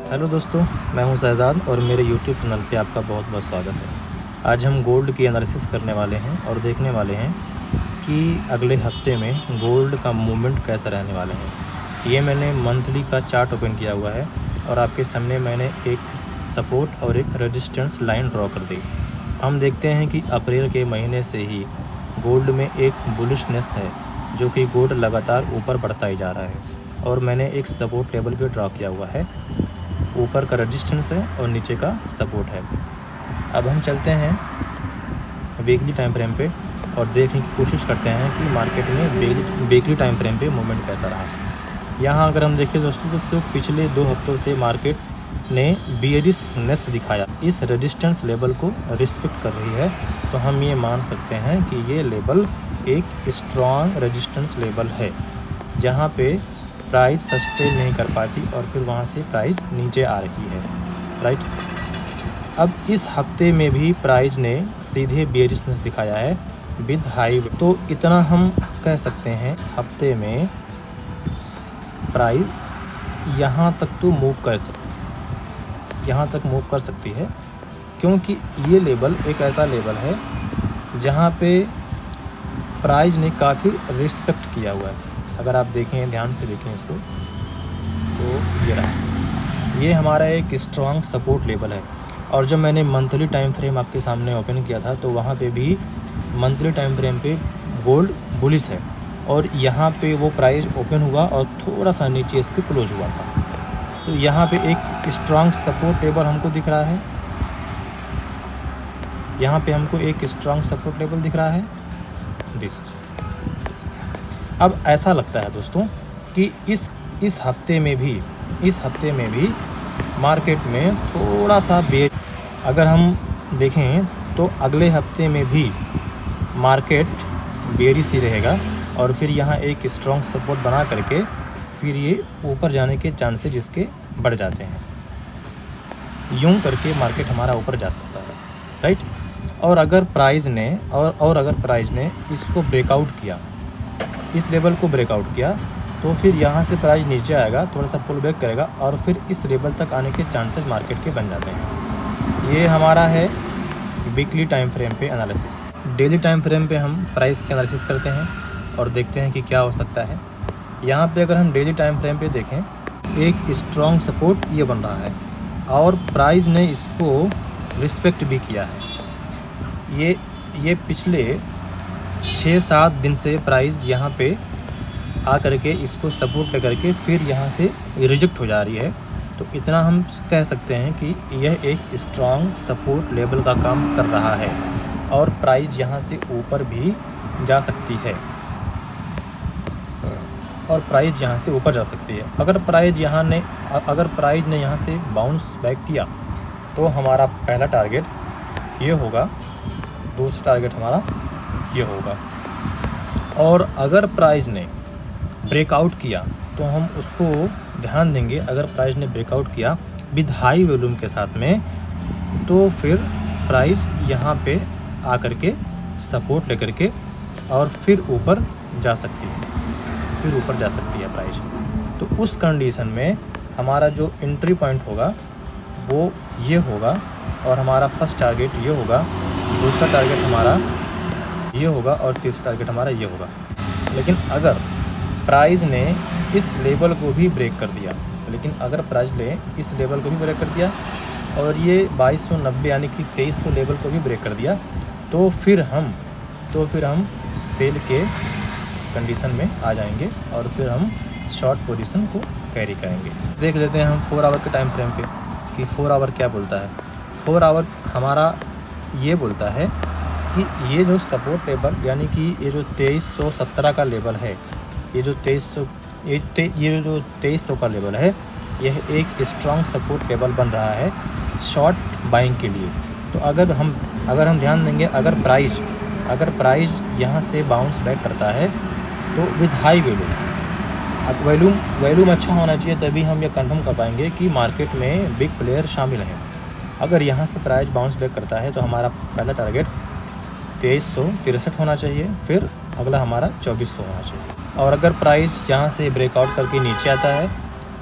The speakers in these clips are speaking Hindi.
हेलो दोस्तों, मैं हूं शहज़ाद और मेरे यूट्यूब चैनल पे आपका बहुत बहुत स्वागत है। आज हम गोल्ड की एनालिसिस करने वाले हैं और देखने वाले हैं कि अगले हफ्ते में गोल्ड का मूवमेंट कैसा रहने वाले हैं। ये मैंने मंथली का चार्ट ओपन किया हुआ है और आपके सामने मैंने एक सपोर्ट और एक रेजिस्टेंस लाइन ड्रॉ कर दी। हम देखते हैं कि अप्रैल के महीने से ही गोल्ड में एक बुलिशनेस है, जो कि गोल्ड लगातार ऊपर बढ़ता ही जा रहा है और मैंने एक सपोर्ट लेवल पे ड्रॉ किया हुआ है। ऊपर का रेजिस्टेंस है और नीचे का सपोर्ट है। अब हम चलते हैं वीकली टाइम फ्रेम पे और देखने की कोशिश करते हैं कि मार्केट में वीकली टाइम फ्रेम पे मूवमेंट कैसा रहा। यहाँ अगर हम देखें दोस्तों तो पिछले 2 हफ्तों से मार्केट ने बियरिशनेस दिखाया, इस रेजिस्टेंस लेवल को रिस्पेक्ट कर रही है, तो हम ये मान सकते हैं कि ये लेवल एक स्ट्रॉन्ग रेजिस्टेंस लेवल है, जहाँ पे प्राइस सस्टेन नहीं कर पाती और फिर वहाँ से प्राइस नीचे आ रही है, राइट। अब इस हफ्ते में भी प्राइस ने सीधे बेयरिशनेस दिखाया है विद हाई, तो इतना हम कह सकते हैं इस हफ्ते में प्राइस यहाँ तक तो मूव कर सकती है, यहाँ तक मूव कर सकती है, क्योंकि ये लेवल एक ऐसा लेवल है जहाँ पे प्राइस ने काफ़ी रिस्पेक्ट किया हुआ है। अगर आप देखें, ध्यान से देखें इसको, तो ये रहा, ये हमारा एक स्ट्रॉन्ग सपोर्ट लेवल है। और जब मैंने मंथली टाइम फ्रेम आपके सामने ओपन किया था तो वहाँ पे भी मंथली टाइम फ्रेम पे गोल्ड बुलिश है और यहाँ पे वो प्राइस ओपन हुआ और थोड़ा सा नीचे इसके क्लोज हुआ था, तो यहाँ पे एक स्ट्रॉन्ग सपोर्ट लेवल हमको दिख रहा है। यहाँ पे हमको एक स्ट्रॉन्ग सपोर्ट लेवल दिख रहा है, दिस इज। अब ऐसा लगता है दोस्तों कि इस हफ्ते में भी मार्केट में थोड़ा सा अगर हम देखें तो अगले हफ्ते में भी मार्केट बेयरिश ही रहेगा और फिर यहाँ एक स्ट्रॉन्ग सपोर्ट बना करके फिर ये ऊपर जाने के चांसेस इसके बढ़ जाते हैं। यूं करके मार्केट हमारा ऊपर जा सकता है, राइट। और अगर प्राइस ने इसको ब्रेकआउट किया, इस लेवल को ब्रेकआउट किया, तो फिर यहाँ से प्राइस नीचे आएगा, थोड़ा सा पुल बैक करेगा और फिर इस लेवल तक आने के चांसेस मार्केट के बन जाते हैं। ये हमारा है वीकली टाइम फ्रेम पे एनालिसिस। डेली टाइम फ्रेम पे हम प्राइस की एनालिसिस करते हैं और देखते हैं कि क्या हो सकता है। यहाँ पे अगर हम डेली टाइम फ्रेम पे देखें, एक स्ट्रॉन्ग सपोर्ट ये बन रहा है और प्राइस ने इसको रिस्पेक्ट भी किया है। ये पिछले 6-7 दिन से प्राइस यहाँ पे आ करके इसको सपोर्ट लेकर के फिर यहाँ से रिजेक्ट हो जा रही है, तो इतना हम कह सकते हैं कि यह एक स्ट्रॉन्ग सपोर्ट लेवल का काम कर रहा है और प्राइस यहाँ से ऊपर भी जा सकती है अगर प्राइस ने यहाँ से बाउंस बैक किया तो हमारा पहला टारगेट ये होगा, दूसरा टारगेट हमारा ये होगा, और अगर प्राइस ने ब्रेकआउट किया तो हम उसको ध्यान देंगे। अगर प्राइस ने ब्रेकआउट किया विद हाई वॉल्यूम के साथ में, तो फिर प्राइस यहाँ पे आकर के सपोर्ट लेकर के और फिर ऊपर जा सकती है प्राइस। तो उस कंडीशन में हमारा जो एंट्री पॉइंट होगा वो ये होगा और हमारा फर्स्ट टारगेट ये होगा, दूसरा टारगेट हमारा ये होगा और तीसरा टारगेट हमारा ये होगा। लेकिन अगर प्राइस ने इस लेवल को भी ब्रेक कर दिया और ये 2290 यानी कि 2300 लेवल को भी ब्रेक कर दिया, तो फिर हम सेल के कंडीशन में आ जाएंगे और फिर हम शॉर्ट पोजीशन को कैरी करेंगे। देख लेते हैं हम 4 आवर के टाइम फ्रेम पे कि 4 आवर क्या बोलता है। 4 आवर हमारा ये बोलता है कि ये जो सपोर्ट लेवल यानी कि ये जो 2317 का लेवल है, ये जो 2300 का लेवल है, यह एक स्ट्रॉन्ग सपोर्ट लेवल बन रहा है शॉर्ट बाइंग के लिए। तो अगर हम ध्यान देंगे, अगर प्राइस यहाँ से बाउंस बैक करता है तो विद हाई वॉल्यूम अच्छा होना चाहिए, तभी हम ये कंफर्म कर पाएंगे कि मार्केट में बिग प्लेयर शामिल हैं। अगर यहाँ से प्राइस बाउंस बैक करता है तो हमारा पहला टारगेट 2363 होना चाहिए, फिर अगला हमारा 2400 होना चाहिए। और अगर प्राइस यहाँ से ब्रेकआउट करके नीचे आता है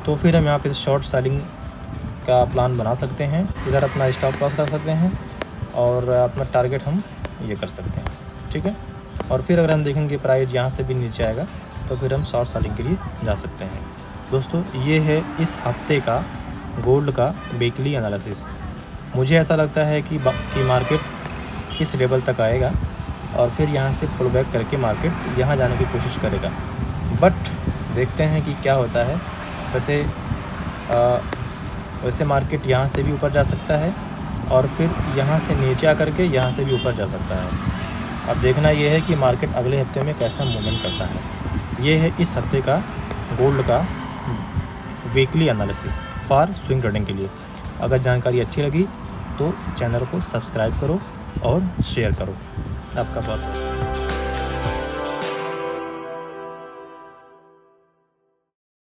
तो फिर हम यहाँ पे शॉर्ट सेलिंग का प्लान बना सकते हैं, इधर अपना स्टॉप लॉस रख सकते हैं और अपना टारगेट हम ये कर सकते हैं, ठीक है। और फिर अगर हम देखेंगे प्राइस यहाँ से भी नीचे आएगा तो फिर हम शॉर्ट सेलिंग के लिए जा सकते हैं। दोस्तों ये है इस हफ्ते का गोल्ड का वीकली एनालिसिस। मुझे ऐसा लगता है कि मार्केट इस लेवल तक आएगा और फिर यहाँ से पुल बैक करके मार्केट यहाँ जाने की कोशिश करेगा, बट देखते हैं कि क्या होता है। वैसे मार्केट यहाँ से भी ऊपर जा सकता है और फिर यहाँ से नीचे आकर के यहाँ से भी ऊपर जा सकता है। अब देखना ये है कि मार्केट अगले हफ्ते में कैसा मूवमेंट करता है। ये है इस हफ्ते का गोल्ड का weekly analysis for swing trading के लिए। अगर जानकारी अच्छी लगी तो चैनल को सब्सक्राइब करो और शेयर करो। आपका बहुत